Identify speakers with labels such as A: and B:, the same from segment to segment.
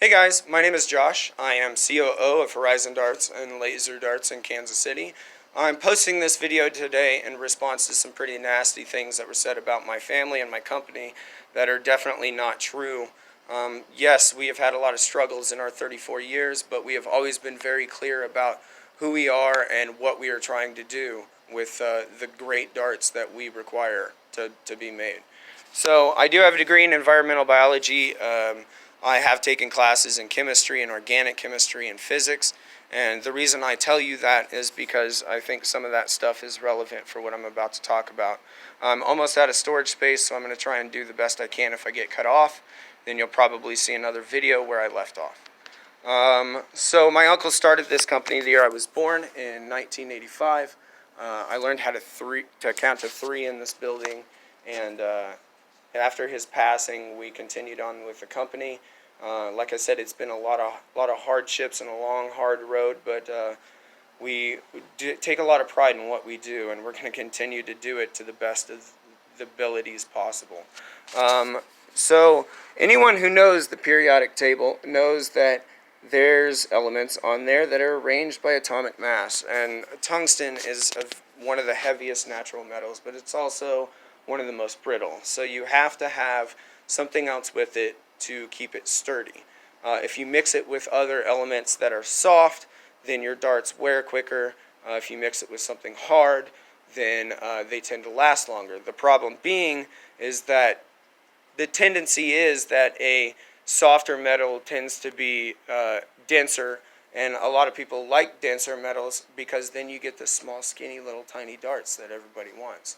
A: Hey guys, my name is Josh. I am COO of Horizon Darts and Laser Darts in Kansas City. I'm posting this video today in response to some pretty nasty things that were said about my family and my company that are definitely not true. Yes, we have had a lot of struggles in our 34 years, but we have always been very clear about who we are and what we are trying to do with the great darts that we require to be made. So I do have a degree in environmental biology. I have taken classes in chemistry and organic chemistry and physics, and the reason I tell you that is because I think some of that stuff is relevant for what I'm about to talk about. I'm almost out of storage space, so I'm going to try and do the best I can. If I get cut off, then you'll probably see another video where I left off. So my uncle started this company the year I was born in 1985. I learned how to count to three in this building, and after his passing, we continued on with the company. Like I said, it's been a lot of hardships and a long, hard road, but we take a lot of pride in what we do, and we're going to continue to do it to the best of the abilities possible. So anyone who knows the periodic table knows that there's elements on there that are arranged by atomic mass, and tungsten is one of the heaviest natural metals, but it's also one of the most brittle. So you have to have something else with it to keep it sturdy. If you mix it with other elements that are soft, then your darts wear quicker. If you mix it with something hard, then they tend to last longer. The problem being is that the tendency is that a softer metal tends to be denser, and a lot of people like denser metals because then you get the small, skinny, little tiny darts that everybody wants.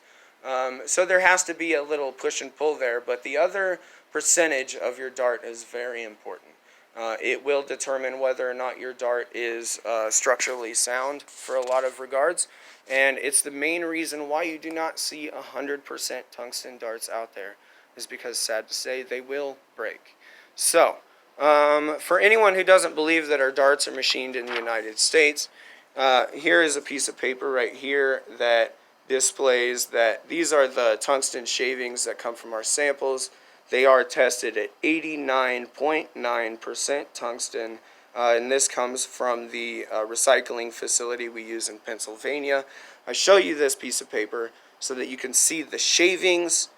A: So there has to be a little push and pull there, but the other percentage of your dart is very important. It will determine whether or not your dart is structurally sound for a lot of regards, and it's the main reason why you do not see 100% tungsten darts out there, is because, sad to say, they will break. So, for anyone who doesn't believe that our darts are machined in the United States, here is a piece of paper right here that displays that these are the tungsten shavings that come from our samples. They are tested at 89.9% tungsten, and this comes from the recycling facility we use in Pennsylvania. I show you this piece of paper so that you can see the shavings,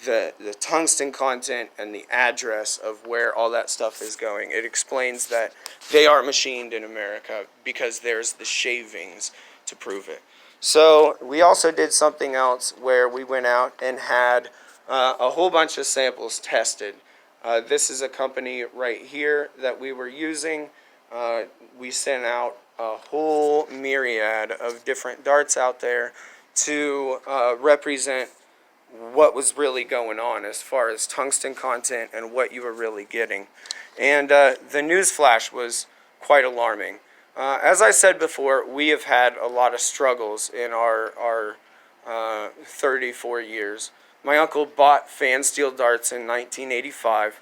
A: the tungsten content, and the address of where all that stuff is going. It explains that they are machined in America because there's the shavings to prove it. So we also did something else where we went out and had a whole bunch of samples tested. This is a company right here that we were using. We sent out a whole myriad of different darts out there to represent what was really going on as far as tungsten content and what you were really getting. And the news flash was quite alarming. As I said before, we have had a lot of struggles in our 34 years. My uncle bought fan steel darts in 1985,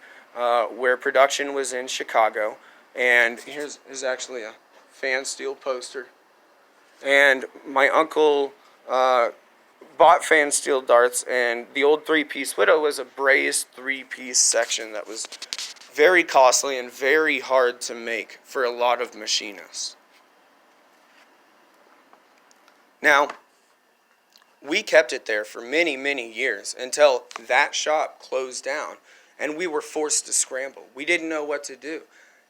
A: where production was in Chicago. And here's actually a fan steel poster. And my uncle bought fan steel darts, and the old three-piece Widow was a brazed three-piece section that was very costly and very hard to make for a lot of machinists. Now, we kept it there for many, many years until that shop closed down and we were forced to scramble. We didn't know what to do.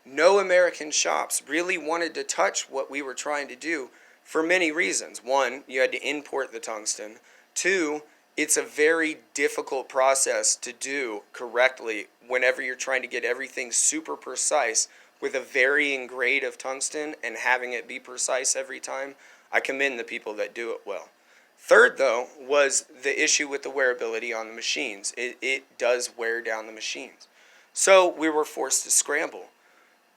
A: No American shops really wanted to touch what we were trying to do for many reasons. One, you had to import the tungsten. Two, it's a very difficult process to do correctly whenever you're trying to get everything super precise with a varying grade of tungsten and having it be precise every time. I commend the people that do it well. Third, though, was the issue with the wearability on the machines. It does wear down the machines. So we were forced to scramble.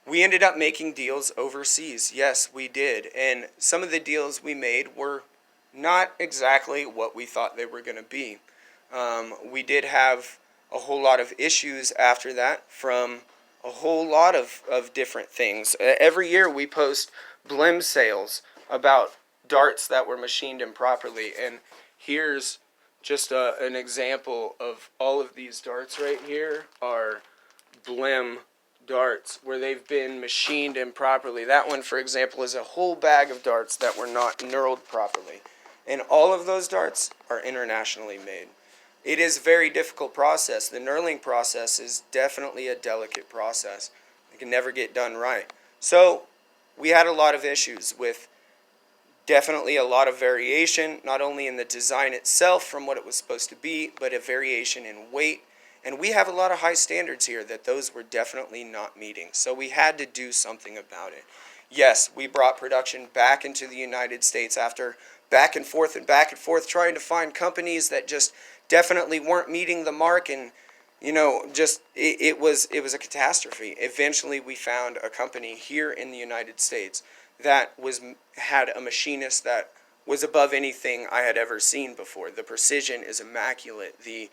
A: We ended up making deals overseas. Yes, we did. And some of the deals we made were not exactly what we thought they were going to be. We did have a whole lot of issues after that from a whole lot of different things. Every year we post BLEM sales about darts that were machined improperly, and here's just an example of all of these darts right here are BLEM darts where they've been machined improperly. That one, for example, is a whole bag of darts that were not knurled properly. And all of those darts are internationally made. It is a very difficult process. The knurling process is definitely a delicate process. It can never get done right. So we had a lot of issues with definitely a lot of variation, not only in the design itself from what it was supposed to be, but a variation in weight. And we have a lot of high standards here that those were definitely not meeting. So we had to do something about it. Yes, we brought production back into the United States after back and forth trying to find companies that just definitely weren't meeting the mark, and just it was a catastrophe. Eventually we found a company here in the United States that had a machinist that was above anything I had ever seen before. The precision is immaculate. The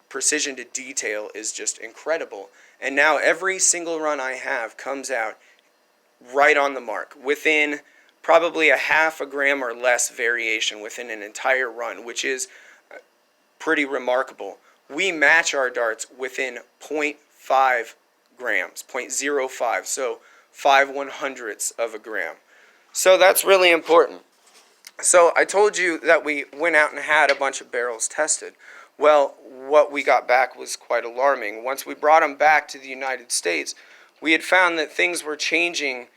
A: precision to detail is just incredible. And now every single run I have comes out right on the mark, within probably a half a gram or less variation within an entire run, which is pretty remarkable. We match our darts within 0.5 grams, 0.05, so 5/100ths of a gram. So that's really important. So I told you that we went out and had a bunch of barrels tested. Well, what we got back was quite alarming. Once we brought them back to the United States, we had found that things were changing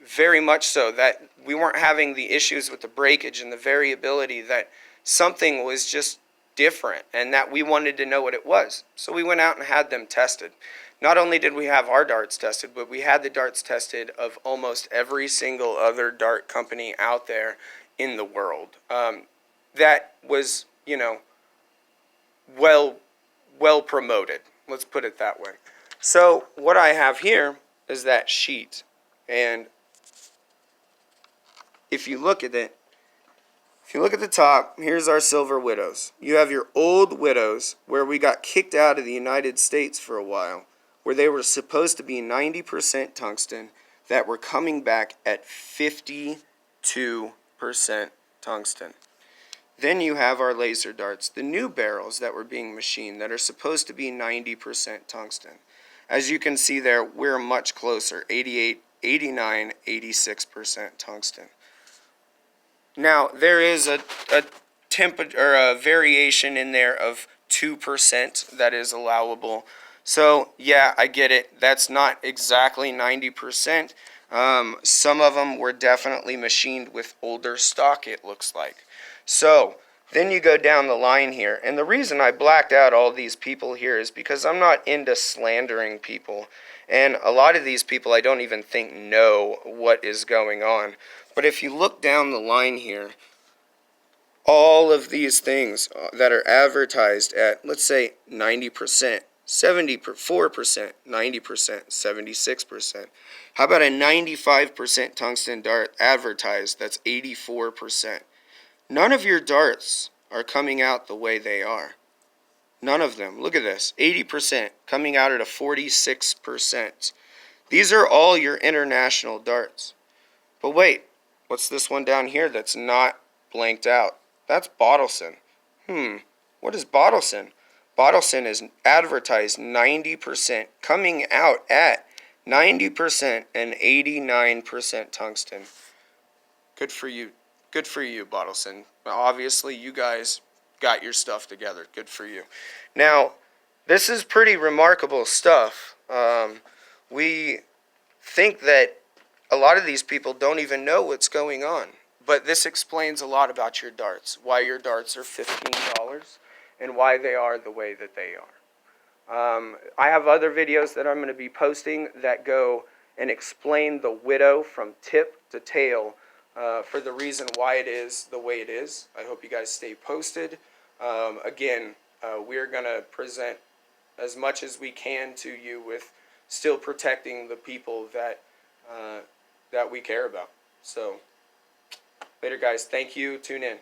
A: very much so, that we weren't having the issues with the breakage and the variability, that something was just different and that we wanted to know what it was. So we went out and had them tested. Not only did we have our darts tested, but we had the darts tested of almost every single other dart company out there in the world. That was, well promoted. Let's put it that way. So what I have here is that sheet. And if you look at it, if you look at the top, here's our Silver Widows. You have your old Widows, where we got kicked out of the United States for a while, where they were supposed to be 90% tungsten, that were coming back at 52% tungsten. Then you have our laser darts, the new barrels that were being machined, that are supposed to be 90% tungsten. As you can see there, we're much closer, 88, 89, 86% tungsten. Now, there is a variation in there of 2% that is allowable. So, yeah, I get it. That's not exactly 90%. Some of them were definitely machined with older stock, it looks like. So, then you go down the line here. And the reason I blacked out all these people here is because I'm not into slandering people. And a lot of these people I don't even think know what is going on. But if you look down the line here, all of these things that are advertised at, let's say, 90%, 74%, 90%, 76%. How about a 95% tungsten dart advertised that's 84%? None of your darts are coming out the way they are. None of them. Look at this. 80% coming out at a 46%. These are all your international darts. But wait, what's this one down here that's not blanked out? That's Bottleson. What is Bottleson? Bottleson is advertised 90%, coming out at 90% and 89% tungsten. Good for you. Good for you, Bottleson. Obviously, you guys got your stuff together. Good for you. Now, this is pretty remarkable stuff. We think that a lot of these people don't even know what's going on. But this explains a lot about your darts, why your darts are $15 and why they are the way that they are. I have other videos that I'm going to be posting that go and explain the Widow from tip to tail for the reason why it is the way it is. I hope you guys stay posted. Again, we're going to present as much as we can to you with still protecting the people that we care about. So, later guys. Thank you. Tune in.